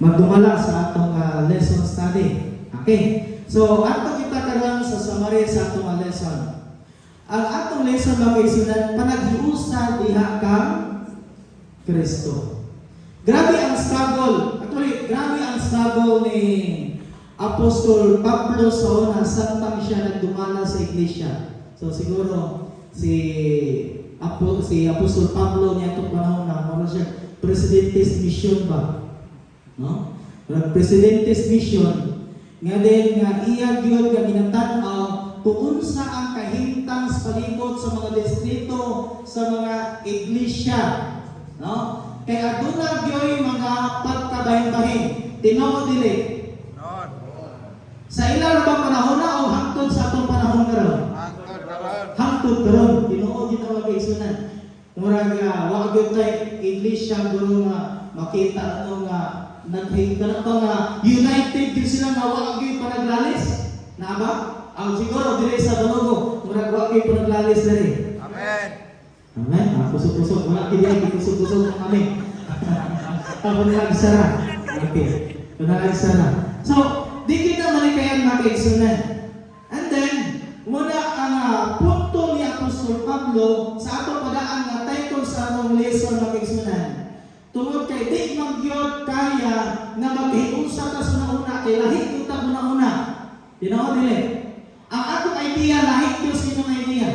magdumala sa atong lesson study. Okay. So, atong itakaroon sa summary sa atong lesson. Ang atong lesson mga kaigsunan, panaghiusa diha kang Kristo. Grabe ang struggle. Actually, grabe ang struggle ni Apostol Pablo sa una samtang siya nagdumala sa iglesia. So siguro si Apostol Pablo niya itong panahon na muna siya Presidentes Mission ba? No? Presidentes Mission. Nga din nga iya gyud nga ginatanaw kung unsa ang kahimtang sa palibot sa mga distrito, sa mga iglesia. No? Kaya aduna gyoy mga pagkabahin-bahin. Tinuod dili. Sa ilang bang panahon na o hangtod sa atong panahon karon? Hangtod karon. Tinuod din ang kaigsunan. Murag wa gyud tay iglesia guro nga makita ato nga naghinggan ato nga united gyud sila nga wa gyud panaglalis. Na ba? Ang siguro dili sa Banugo, murag wa gyud panaglalis diri. Amen. Amen. Kusog-kusog wala kini kusog-kusog kami. Ako na nagsara. Okay. Kuna nagsara. So, di kita malikayan mga kaigsunan. And then, muna ang punto ni Apostol Pablo sa atong padaan nga title sa atong lesson mga kaigsunan. Tungod kay di magyod kaya nga maghiusa ta sa una kay lahi kita una-una. Tinuod dili. Ang atong idea lahi Dios inyong idea.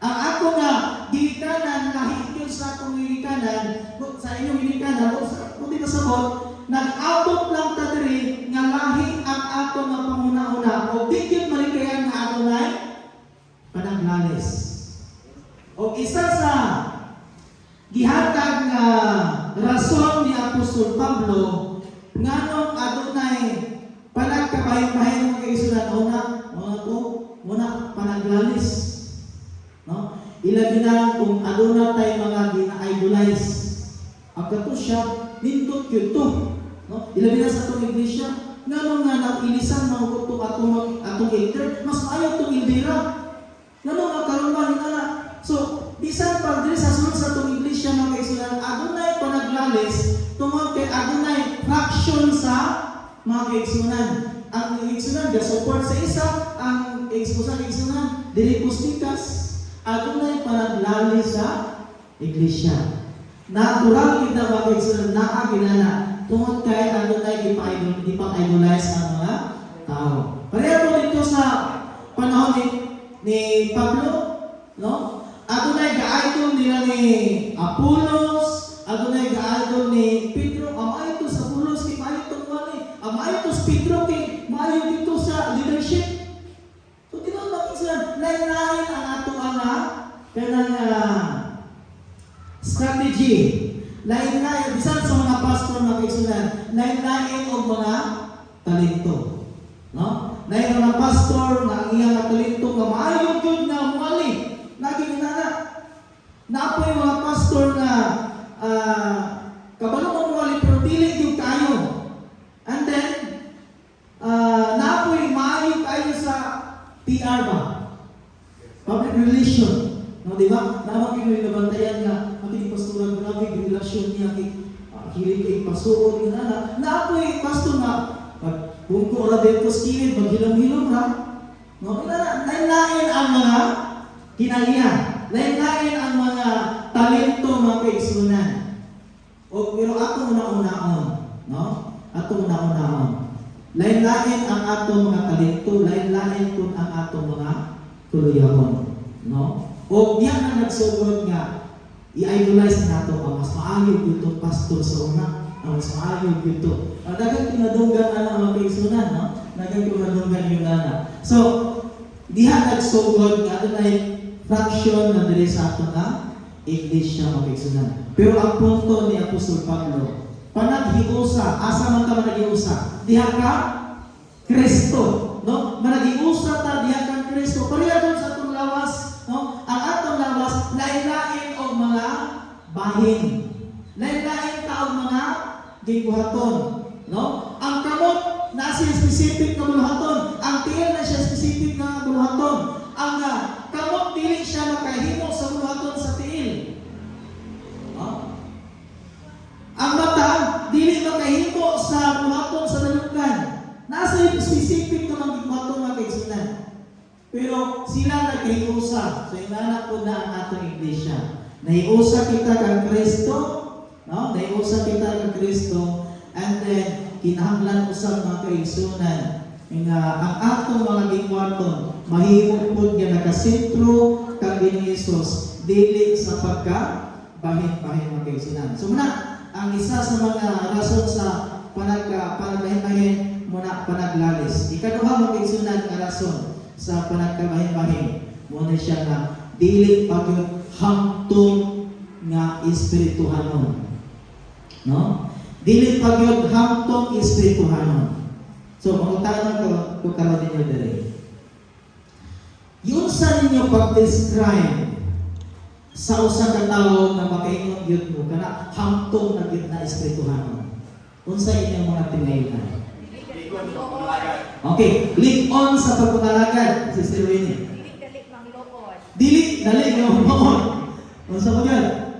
Ang ato nga gilikanan lahi Dios sa atong gilikanan sa inyong gilikanan kung di kasabot nag-abot lang ta diri nga lahi ang ato nga panguna-una o di gyud malikayan nga ato nay panaglalis. O isa sa gihatag nga rason ni Apostol Pablo nganong adunay panagkabahin-bahin mga kaigsunan muna panaglalis. No? Ilabi na kung aduna tay mga gina-idolize. Ang kato siya nindot yun to. No? Ilabi na sa itong iglesia, nga nailisan mahugot itong atong elder, mas maayaw itong indira. Nga nga karuman na. So, bisan pag diri sa sunod sa itong iglesia mga kaigsunan, adunay panaglalis, tungod kay adunay fraction sa mga kaigsunan. Ang kaigsunan, support sa isa, ang kaigsunan, dili pustikas, adunay panaglalis sa iglesia. Natural kita mga kaigsunan naa ginana tungod kay adunay di pa idolize ang mga tao. Pareho dito sa panahon ni Pablo, no? Adunay ga-idol nila ni Apollos, adunay ga-idol ni Pedro, amay to sa Apollos kay maayo to kuan amay to sa Pedro kay maayo dito sa leadership. So tinuod lang sila lain-lain ang ato kanang strategy. Lain-lain, bisan sa mga pastor na kaigsunan, lain-lain og mga talento. No? Lain mga pastor na ang iyang talento nga maayo gyud nga muali. Naging inana. Naapoy mga pastor na kabalo mo muali pero dili gyud kayo. And then naapoy maayo kayo sa PR ba? Public relation. No, di ba? Naman kini nabantayan nga ating pastoral grabe relasyon niya kay hilig kay pasuon nga na apoy pastor nga kung ko ora dito skilid maghilom-hilom ra. No, lain-lain ang mga kinalihan. Lain-lain ang mga talento mga kaigsunan. O pero ato una-unaon, no? Ato una-unaon. Lain-lain ang ato mga talento, lain-lain kun ang ato mga tuluyahon, no? O diyan na nagsugod nga i-idolize nato ang mas maayo dito pastor sa una, ang mas maayo dito. Ang dagang tinadunggan ana mga kaigsunan, no? Dagang tinadunggan yung ana. So, diha nagsugod nga adunay fraction na diri sa ato nga iglesia mga kaigsunan. Pero ang punto ni Apostol Pablo, panaghiusa, asa man ka managhiusa? Diha ka Kristo, no? Managhiusa ta diha ka Kristo. Pareha sa atong lawas, no? Ang atong lawas lain-lain og mga bahin. Lain-lain ta og mga gibuhaton, no? Ang kamot na siya specific na buluhaton, ang tiil na siya specific na buluhaton. Ang kamot dili siya makahimo sa buluhaton sa tiil. No? Ang mata dili makahimo Pero sila naghiusa. So inanak po na ang atong iglesia. Nahiusa kita kang Kristo, no? Nahiusa kita kang Kristo, and then kinahanglan usab mga kaigsunan nga ang atong mga gingwaton mahimo pud nga nakasentro kang Ginoong Hesus dili sa pagka bahin-bahin mga kaigsunan. So muna ang isa sa mga rason sa panagbahin-bahin muna panaglalis. Ikaduha mga kaigsunan nga rason sa panagkabahin-bahin muna siya nga dili pagyud hangtong nga espirituhanon. No? Dili pagyud hangtong espirituhanon. So, mangutanong ko karon ninyo diri. Yun sa ninyo pag-describe sa usa ka tawo nga makaingon gyud mo kana hangtong na gyud na espirituhanon. Unsa inyong mga tinayunan? Okay, click on sa pagpangalagad, Sister Winnie. Dili dali noon. Unsa mo yan?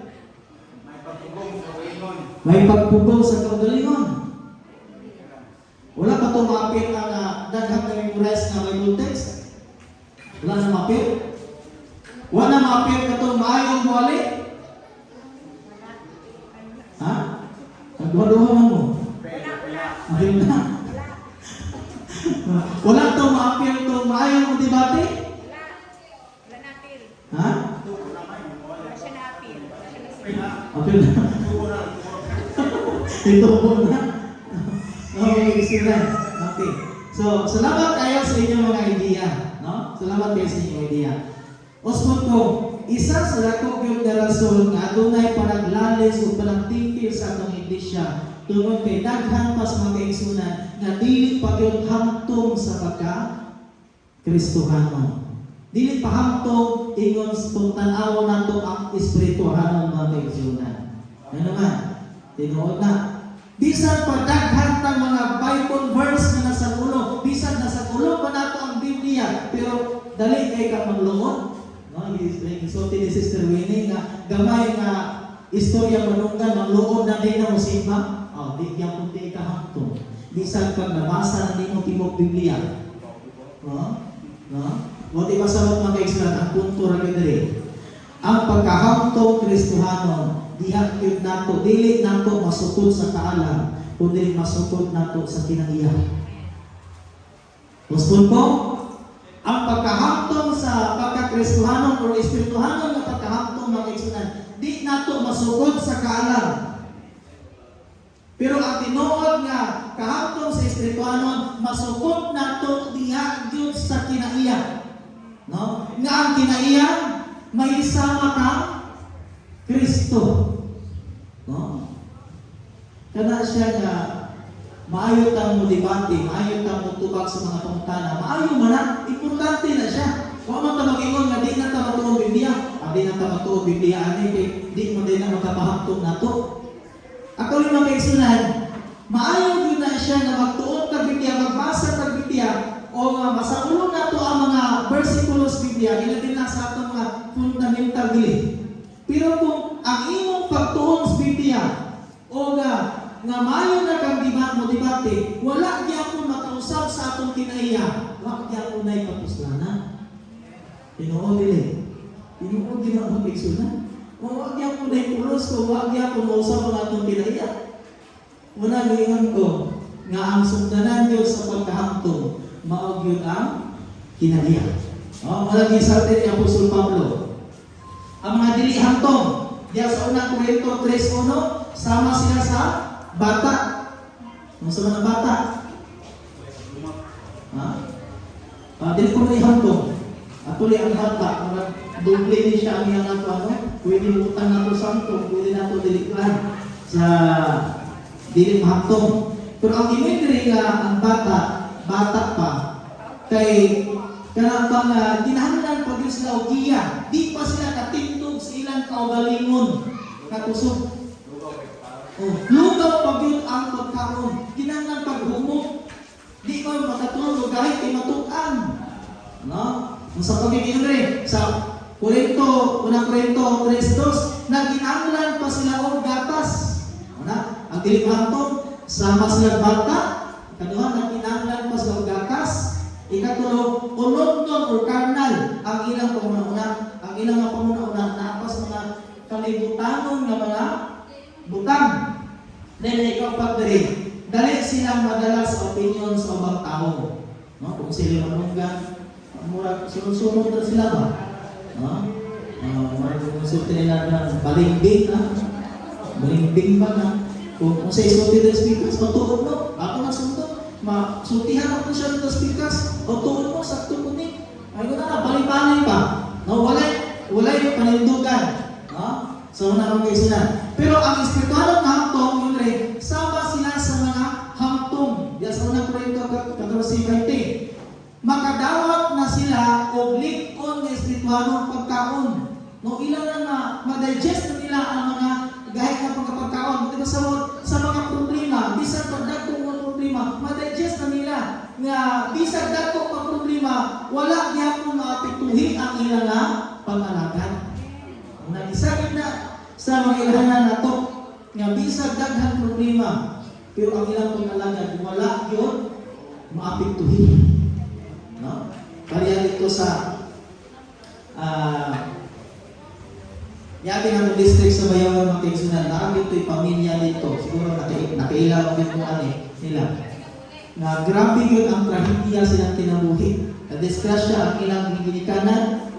May pagpugong sa kaugalingon. Wala pa itong maapit na daghang na memorize na Bible text. Wala na maapit. Wala na maapit ka itong maayong buwali. Ha? Nagduha-duha na mo. Ayun na. Wala itong maapit itong maayong mo debate. Ha? Apil na. Ito po na. Okay, okay. So, salamat kayo sa inyong mga idea. No? Salamat kayo sa inyong idea. Osmond ko, isa sa lakog yung rason nga adunay panaglalis o panagtingkil sa atong iglesia tungod kay daghan pa sa mga kaigsunan nga dili pa gyud hangtong sa pagka Kristohano. Dili pa hangtong ingon sa tan-aw nato ang espirituhanon mga kaigsunan. Ano naman? Tinuod na. Bisan pa daghan tang mga Bible verse na nasa ulo, bisan nasa ulo pa nato ang Biblia, pero dali kay ka magluon. No, isulti ni Sister Winnie nga gamay nga istorya manunggan magluon na din ang simba. Oh, di kaya kung di ka hangtong. Bisan pag nabasa na nimo timog Biblia. No? No? Mo di pasabot mga kaigsunan ang punto ra diri. Ang pagkahangtong Kristohanon diha gyud nato dili nato masukod sa kaalam kundi masukod nato sa kinaiya. Gusto ko ang pagkahangtong sa pagka-Kristohanon o espirituhanon nga pagkahangtong mga kaigsunan di nato masukod sa kaalam. Pero ang tinuod nga kahangtong sa espirituhanon masukod nato diha gyud sa kinaiya. No? Nga ang kinaiya may sama ka Kristo. No? Kana siya nga maayo tang mo debate, maayo tang mo tubag sa mga pangutana, maayo man na, importante na siya. Wa man ta mag-ingon nga di na ta matuon Biblia, di na ta matuon Biblia ani kay di mo din na makapahangtong nato. Ako rin mga kaigsunan, maayo gyud na siya na magtuon ta Biblia, magbasa ta Biblia o nga masaulo nato ang mga versikulos Biblia, ilatin na sa atong mga fundamental belief. Pero kung ang imong pagtuon sa Biblia o nga maayo na kang debate, wala gyapon makausap sa atong kinaiya, wala gyapon na ipapuslanan. Tinuod dili. Tinuod gyud ang kaigsunan. Wala gyapon na ipulos ko, wala gyapon mausap ang atong kinaiya. Wala giingon ko nga ang sugdanan gyud sa pagkahangtong mao gyud ang kinaiya. Wala gisulti ni Apostol Pablo. Ang mga dili hangtong diya sa unang Korinto 3:1 sama sila sa bata. Ano sa mga bata? Dili ko na ihangtong. Atuloy ang bata, doble ni siya ang iyang pwede utang na to santo, pwede na to diliklan sa dili mahangtong. Pero ang imagery nga ang bata pa, kay kanang bang kinahanglan pag sila og giya, di pa sila katindog sa ilang kaugalingon katusog. Lugaw pag yun ang pagkaroon, kinahanglan paghumok, di pa makatulog kahit kay matukan. No? Sa pagkikinre, sa Korinto 3:2, nagkinahanglan pa sila og gatas. Ang dilipantong, sama sila bata, ikaduha, nagkinahanglan pa sila og gatas. Ikatulo, unod-unod or karnal ang ilang pamuna-una. Ang ilang mga pamuna-una napas mga kalibutanon nga mga butang. Then ikaw pagdiri, dali silang madala sa opinion sa ubang tao. No? Kung sila manunggan, murag sunod-sunod na sila ba? No? Murag sunod nila na balimbing na. Balimbing ba na? Kung sa isulti ng speakers, matuod no? Ako na sunod. Masultihan ako siya ng speakers, o tuod mo, sakto po ni. Ay ko na, balipanay pa. No? Walay yung panindugan. No? So, na mag-isunan. Pero ang espiritualong na hamtong, yun rin, sama sila sa mga hamtong. Diyan sa unang Korinto 14:20. Makadawat na sila o lik-on ng espiritualong pagkaon. No, ilan na ma-digest na nila ang mga gahit na pagkapagkaon. Diba sa mga problema, bisag pagdagkong mga problema, ma-digest na nila nga bisag dagkong mga problema, wala gyapon maapektuhi ang ilang na pag-alagad. Nagisagin na sa mga ilahanan na to nga bisag daghang problema, pero ang ilang pag-alagad wala yun maapektuhi. No? Kaya dito sa yabi ng district sa Bayawan Makigsunan, naamit ito'y pamilya dito. Siguro nakailang din mo nila. Na grabe yun ang trahedya silang tinabuhi. Na-disgrasya ang ilang ginikanan.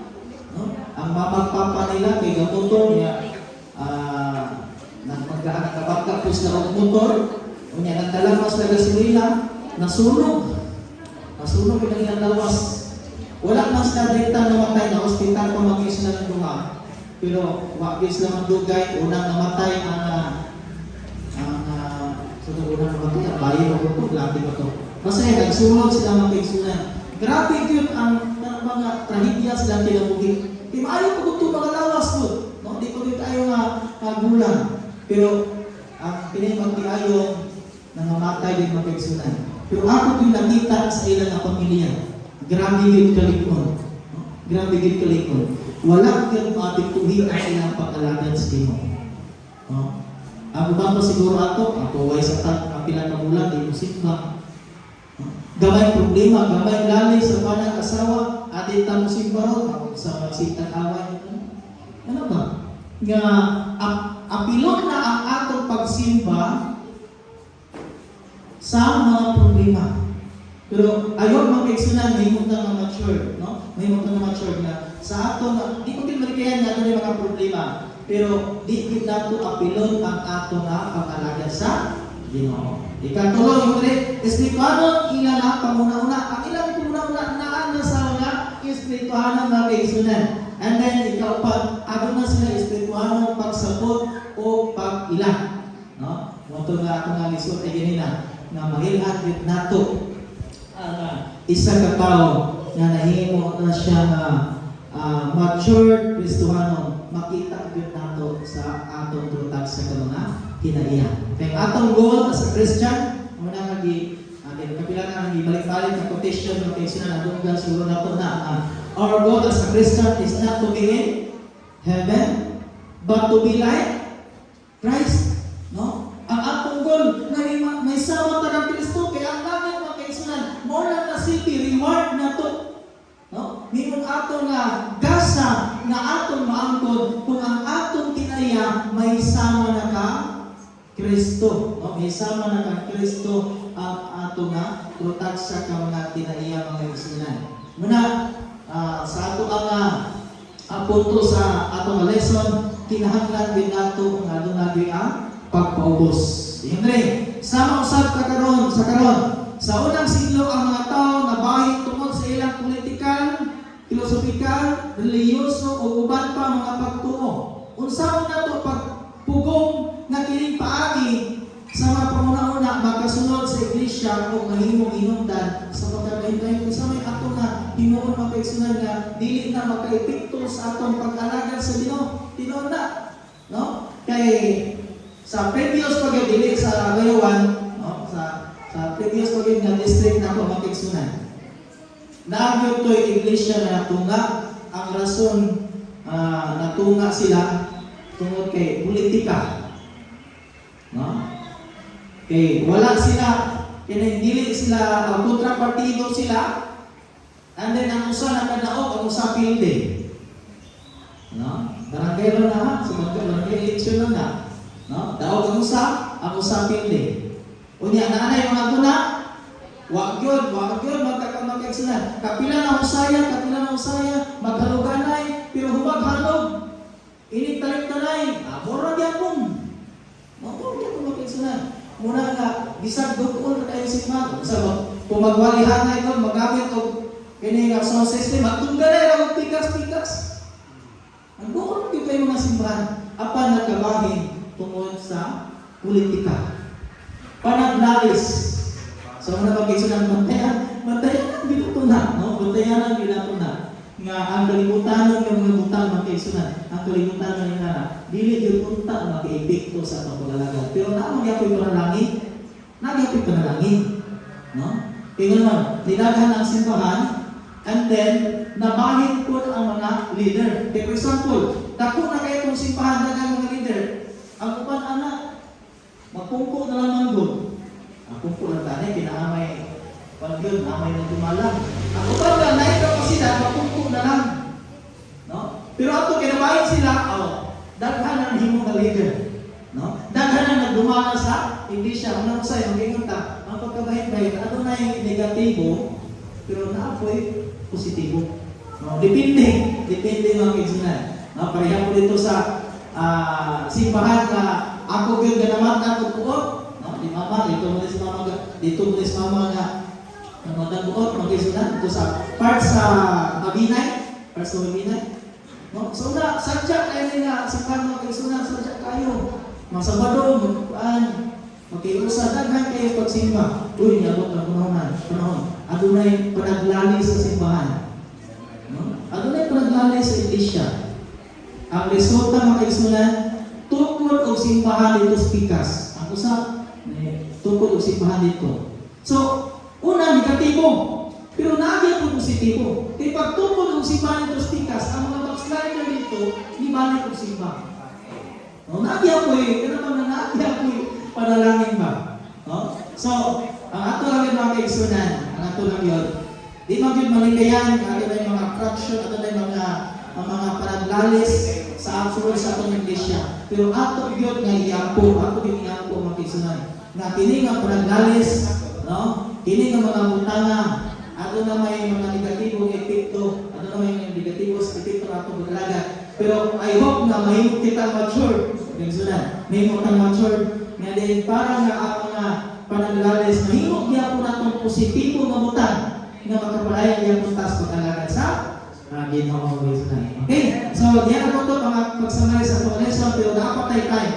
No? Ang mamagpapa nila kay gamotor niya nagpagkakapos na ang motor o niya nagdalamas na gasolina, nasunog yung ilang lawas. Wala mas na direkta namatay na hospital pa mag-is na ng bunga. Pero wakis lang ang dugay, unang namatay unang namatay, ang bayi o ito, grabe ba ito? Kasi nagsulog sila Makigsunan. Grabe yun ang mga trahedya silang tinabuhi. Di maayo po ito mga lawas po. No? Di po ito tayo nga gulang. Pero ang pinimagtiayo na namatay din Makigsunan. Pero ako ito'y nakita sa ilang na pamilya. Grabe yun kalikon. No? Grabe yun kalikon. Wala kang mapituhin ang ilang pag-alagan sa Timo. No? Ang ubang pa siguro ako way sa kapilang na bulan, di mo simba. Gamay problema, gamay lalay sa panang asawa, atin ta mo simba ron, sa sitang away. Ano ba? Nga, apilon na ang atong pagsimba sa mga problema. Pero ayon Makigsunan, may mutang na mature, no? May mutang na mature na sa ato, di ko pinalikayan natin yung mga problema. Pero di kita to apilon ang ato na pag-alagad sa Ginoo. Ikatulo yung ulit, espiritualon ilan na pamuna-una. Ang ilang pamuna-una naan na sa mga espiritualon na Makigsunan. And then ikaw pa, ano na sila espiritualon pagsabot o pag-ilang. No? Moto nga ako nga lisot ay ganina na mahilhat with nato. Isa ka tao na nahimo na siya na matured Kristohano, makita gyud nato sa atong tutag sa mga kinaiya. Kaya atong goal as a Christian, muna kapila na ibalik-balik ang quotation ng Makigsunan na dunggan siguro nato na our goal as a Christian is not to be in heaven, but to be like Christ. No? Ang atong goal na may sama ta ng Kristo, kaya ang langit Makigsunan, more than a city, reward na to. No? Mingon ato nga gasa na atong maangkod kung ang atong kinaya may sama na ka Kristo. No? May sama na ka Kristo ang ato nga protag sa mga kinaya mga Makigsunan. Muna sa ato ang punto sa atong lesson, kinahanglan din nato nga dunagi ang pagpaubos. Henry, sama usab ka karon sa unang siglo ang mga tao nabahin tungod sa ilang political, filosofikal, reliyoso o uban pa mga pagtuo. Unsa na to pagpugong nga kining paagi sa mga pamuna-una makasunod sa iglesia o mahimong hinungdan sa pagkakahintahin kung sa may ato nga himuon Makigsunan nga dili na makaepekto sa atong pag-alagad sa Ginoo. Tinuod na, no? Kay sa previous pagdili sa Bayawan, no? Sa previous pagdili nga district na ako Makigsunan. Naagyo to'y iglesia na natunga. Ang rason natunga sila tungod kay politika. No? Kay wala sila, dili sila kontrapartido sila, And then ang usa nakadaog, ang usa pilde. No? Barangay na ha, so barangay election na. No? Daog ang usa pilde. Unya naanay mga tuna, wag yun, magkakasunod. Kapila na usaya, maghaluganay, pero humaghalog. Ini tarik-taray, mura gyapon. Mura gyapon magkakasunod. Muna nga, bisag doon kayo si Mato. Sa pumagwalihan na ito, magamit o kini nga sound system, matunggalay lang pikas-pikas. Ang doon kayo mga simbahan, apa nagkabahin tungkol sa politika. Panaglalis. So, mga pag-isunang bantayan ang binato na, no? Bantayan ang binato na. Nga, ang kalimutan ng mga butang mag-isunang, ang kalimutan ng nga, dili yung punta mag-epekto sa atong pag-alaga. Pero naman yapoy panalangin, no? Kaya naman, nilaghan ang simbahan, and then, nabahin po ang mga leader. Okay, for example, dako na kayo itong simbahan na mga leader, ang upan anak, magpungko na lang doon. Ang pungko lang tani, kinaamay, pag yun, amay na tumalang. Ang upan na, naik kapasidad, magpungko na lang. No? Pero ato, kinabahin sila, daghan ang himong na leader. No? Daghan ang nagdumana sa iglesia. Unang sa'yo, mag-ingat ka, ang pagkabahin-bahin, ano na yung negatibo, pero naapoy positibo. No? Depende mga kaibigan. No? Pareha po dito sa simbahan na ako yung ganamat na ako buot. No? Di mama, dito mo si mama nga nagbuot, mga kaibigan. Ito sa part sa Mabinay. No? So na, sadya kayo nila, simbahan mga kaibigan, sadya kayo. Mga Sabado, magkiusa, daghan kayo pagsimba. Uy, nabot na panahon. Adunay panaglali sa simbahan. No? Adunay panaglali sa iglesia. Ang resulta mga kaibigan, tukod o simbahan dito spikas. Ang usa, tukod o simbahan dito. So, una, negatibo. Pero nagyan po positibo. Kaya pag tukod o simbahan dito spikas, ang mga backslider dito, di balik o simbahan. No, nagyan po nagyan po panalangin ba? No? So, ang ato lang yung mga kaigsunan, ang ato lang yun, di man yun malikayan, ato na yung mga fraction, ato na yung mga panaglalis sa absolute sa atong iglesia. Pero ato yun nga iyapo, ato yung iyapo mga kaigsunan. Nga kini nga panaglalis, no? Kini nga mga butanga, ato na may mga negatibong epekto, ato na may mga negatibong epekto na atong paglaga. Pero I hope na mahimot kita mature, kaigsunan, mahimot kita mature, nga din para nga ang mga panaglalis, mahimot niya po na itong positibo na butang nga magkapalayan niya po taas pag-alagan sa Ginoo. Okay? So, diyan ako ito, mga pagsamay sa itong lesson, pero dapat tayo